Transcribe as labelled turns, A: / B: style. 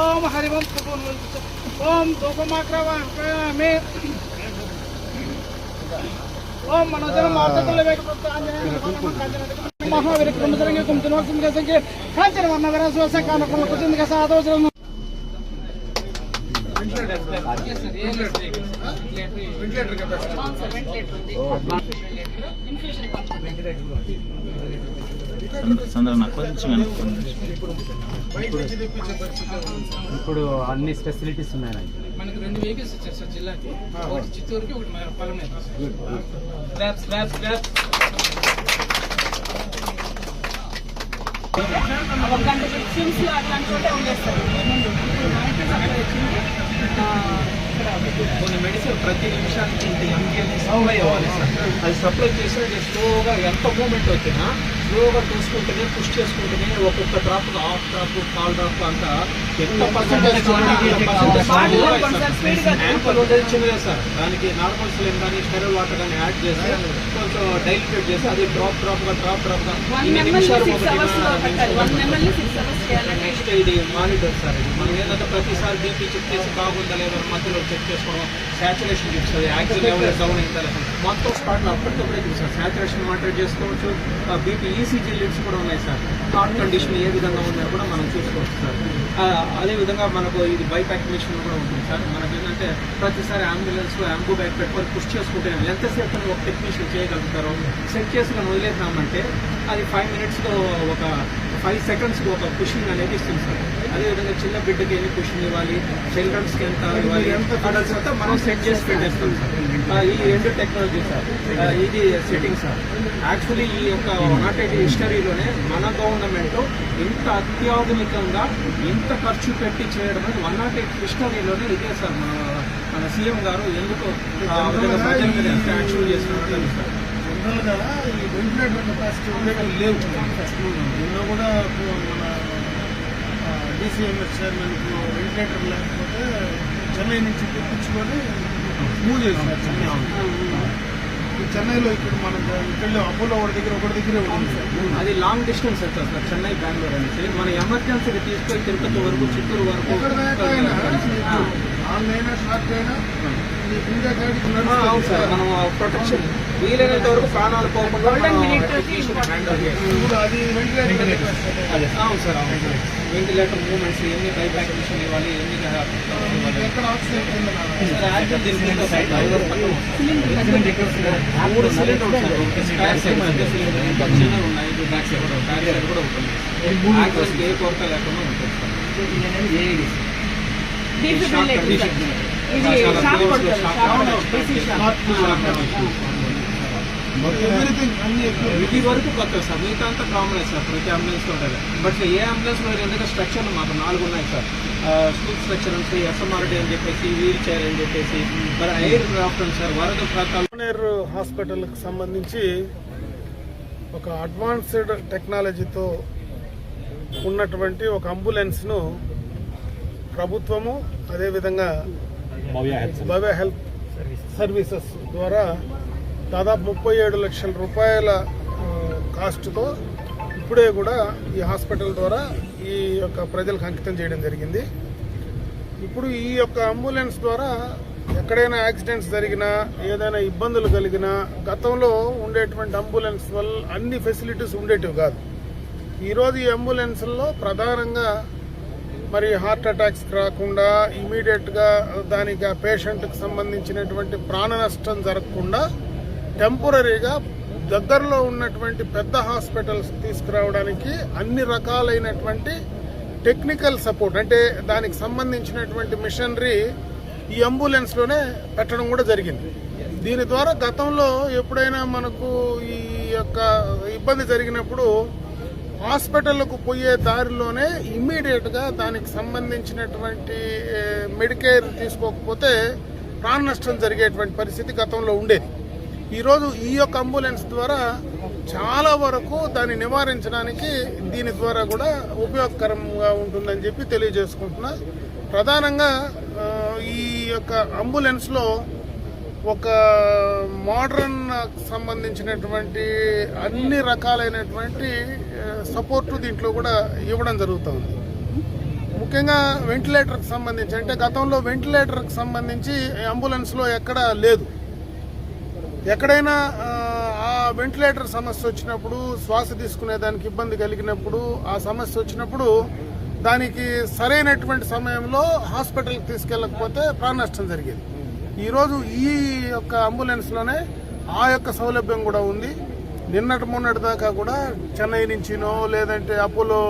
A: ओम हरिवंश ओम दोपमाक्रवामे ओम मनोजन महावीर क्रमसंगे कुंजनोत्संगे कांचन वर्णवीर स्वसकान कुंजन साधोजन
B: ఇప్పుడు అన్ని ఫెసిలిటీస్ ఉన్నాయి.
A: మనకి 2 వెహికల్స్ వచ్చారు సార్ జిల్లాకి, ఒకటి చిత్తూరుకి, ఒకటి పలమనేరు. స్లాబ్స్ స్లాబ్స్ స్లాబ్స్
C: అవగాహన సిమ్స్ లో అట్లాంటి చోటే ఉండేస్తారు.
A: కొన్ని మెడిసిన్ ప్రతి నిమిషానికి ఎంకేని సప్లై అవ్వాలి సార్. అది సప్లై చేస్తే స్లోగా ఎంత మూమెంట్ వచ్చినా స్లోగా చూసుకుంటేనే పుష్ చేసుకుంటేనే ఒక్కొక్క drop half drop call drop అంతా ఎంత పర్సెంటేజ్ యాంకర్ ఉండేది చిన్నదే సార్. దానికి నార్మల్ సిలిం కానీ స్టెరాయిడ్ వాటర్ కానీ యాడ్ చేసి కొంచెం డైల్యూట్ చేసి అది డ్రాప్ గా నిమిషాలు నెక్స్ట్ ఇది మానిటర్ సార్. ఇది మనం ఏంటంటే ప్రతిసారి బీపీ చెక్ చేసి బాగుందా లేదా మధ్యలో చెక్ చేసుకోవడం, సాచురేషన్ చూస్తుంది, యాక్సిజన్ లెవెల్ డౌన్ అయిందా లేదా మొత్తం స్పాట్లో అప్పటికప్పుడే చూసారు. సాచురేషన్ మానిటర్ చేసుకోవచ్చు. బీపీ ఈసీజీ లిడ్స్ కూడా ఉన్నాయి సార్. హార్ట్ కండిషన్ ఏ విధంగా ఉందని కూడా మనం చూసుకోవచ్చు సార్. అదేవిధంగా మనకు ఇది బైప్యాక్ మిషన్ కూడా ఉంటుంది సార్. మనకి ఏంటంటే ప్రతిసారి అంబులెన్స్ అంబు బ్యాక్ పెట్టుకొని పుష్ చేసుకుంటే ఎంతసేపు ఒక టెక్నీషియన్ చేయగలుగుతారో సెట్ చేసుకుని వదిలేద్దామంటే అది 5 minutesలో ఒక 5 secondsకి ఒక పుషింగ్ అనేది ఇస్తుంది సార్. అదేవిధంగా చిన్న బిడ్డకి ఎన్ని పుషింగ్ ఇవ్వాలి, చిల్డ్రన్స్కి ఎంత ఇవ్వాలి, అడల్ట్స్ అంతా మనం సెట్ చేసి పెట్టేస్తాం సార్. ఈ 2 టెక్నాలజీ సార్. ఇది సెట్టింగ్ సార్. యాక్చువల్లీ ఈ యొక్క 108 హిస్టరీలోనే మన గవర్నమెంట్ ఇంత అత్యాధునికంగా ఇంత ఖర్చు పెట్టి చేయడం అనేది 108 హిస్టరీలోనే ఇదే సార్. మన సీఎం గారు ఎందుకు యాక్షన్ చేస్తున్నారు సార్.
D: జనరల్గా ఈ వెంటిలేటర్ కెపాసిటీ ఉండేవి లేవు. నిన్న కూడా మన డీసీఎంఎస్ చైర్మన్కి వెంటిలేటర్ లేకపోతే చెన్నై నుంచి తెప్పించుకొని మూవ్ చేశారు. చెన్నైలో ఇక్కడ మనం ఇక్కడ అపోలో ఒకటి దగ్గరే ఉంది సార్.
A: అది లాంగ్ డిస్టెన్స్ అవుతుంది సార్. చెన్నై బెంగళూరు అనేసి మన ఎమర్జెన్సీకి తీసుకొని తిరుపతి వరకు, చిత్తూరు వరకు,
D: ఆన్లైనా షార్ట్ అయినా
A: అవును సార్. మనం ప్రొటెక్షన్ వీలైనంత వరకు ప్రాణాలు పోకుండా అవును సార్. వెంటిలేటర్ మూవ్మెంట్స్ ఎన్ని బైప్యాక్ మిషన్ ఇవ్వాలి, ఎన్ని మూడు సిలిండర్ ఉన్నాయి. బ్యాక్ సైడ్ కూడా ఉంటుంది. ఏ కొరత లేకుండా ఉంటుంది సార్. ఇది వరకు కొత్త సార్. మిగతా అంతా కామన్ సార్. ప్రతి అంబులెన్స్ లో ఉంటుంది. బట్ ఏ అంబులెన్స్ లో ఎందుకంటే స్ట్రక్చర్లు మాకు 4 ఉన్నాయి సార్. స్కూల్ స్ట్రక్చర్ ఉంది, ఎస్ఎంఆర్టీ అని చెప్పేసి, వీల్ చైర్ అని చెప్పేసి, మరి ఎయిర్ క్రాఫ్ట్ ఉంది సార్. వరద
D: పలమనేరు హాస్పిటల్కి సంబంధించి ఒక అడ్వాన్స్డ్ టెక్నాలజీతో ఉన్నటువంటి ఒక అంబులెన్స్ను ప్రభుత్వము అదేవిధంగా భవ్య హెల్త్ సర్వీసెస్ ద్వారా దాదాపు 37 లక్షల రూపాయల కాస్ట్తో ఇప్పుడే కూడా ఈ హాస్పిటల్ ద్వారా ఈ యొక్క ప్రజలకు అంకితం చేయడం జరిగింది. ఇప్పుడు ఈ యొక్క అంబులెన్స్ ద్వారా ఎక్కడైనా యాక్సిడెంట్స్ జరిగినా, ఏదైనా ఇబ్బందులు కలిగినా, గతంలో ఉండేటువంటి అంబులెన్స్ వల్ల అన్ని ఫెసిలిటీస్ ఉండేటివి కాదు. ఈరోజు ఈ అంబులెన్స్లో ప్రధానంగా మరి హార్ట్ అటాక్స్ రాకుండా ఇమీడియట్గా దానికి ఆ పేషెంట్కి సంబంధించినటువంటి ప్రాణ నష్టం జరగకుండా టెంపరీగా దగ్గరలో ఉన్నటువంటి పెద్ద హాస్పిటల్స్ తీసుకురావడానికి అన్ని రకాలైనటువంటి టెక్నికల్ సపోర్ట్, అంటే దానికి సంబంధించినటువంటి మిషనరీ ఈ అంబులెన్స్లోనే పెట్టడం కూడా జరిగింది. దీని ద్వారా గతంలో ఎప్పుడైనా మనకు ఈ యొక్క ఇబ్బంది జరిగినప్పుడు హాస్పిటల్కు పోయే దారిలోనే ఇమ్మీడియట్గా దానికి సంబంధించినటువంటి మెడికేర్ తీసుకోకపోతే ప్రాణ నష్టం జరిగేటువంటి పరిస్థితి గతంలో ఉండేది. ఈరోజు ఈ యొక్క అంబులెన్స్ ద్వారా చాలా వరకు దాన్ని నివారించడానికి దీని ద్వారా కూడా ఉపయోగకరంగా ఉంటుందని చెప్పి తెలియజేసుకుంటున్నా. ప్రధానంగా ఈ యొక్క అంబులెన్స్లో ఒక మోడర్న్ సంబంధించినటువంటి అన్ని రకాలైనటువంటి సపోర్టు దీంట్లో కూడా ఇవ్వడం జరుగుతుంది. ముఖ్యంగా వెంటిలేటర్కి సంబంధించి, అంటే గతంలో వెంటిలేటర్కి సంబంధించి అంబులెన్స్లో ఎక్కడా లేదు. ఎక్కడైనా ఆ వెంటిలేటర్ సమస్య వచ్చినప్పుడు, శ్వాస తీసుకునేదానికి ఇబ్బంది కలిగినప్పుడు, ఆ సమస్య వచ్చినప్పుడు దానికి సరైనటువంటి సమయంలో హాస్పిటల్కి తీసుకెళ్ళకపోతే ప్రాణ నష్టం జరిగేది. ఈరోజు ఈ యొక్క అంబులెన్స్లోనే ఆ యొక్క సౌలభ్యం కూడా ఉంది. నిన్నటి మొన్నటి దాకా కూడా చెన్నై నుంచినో లేదంటే అపోలో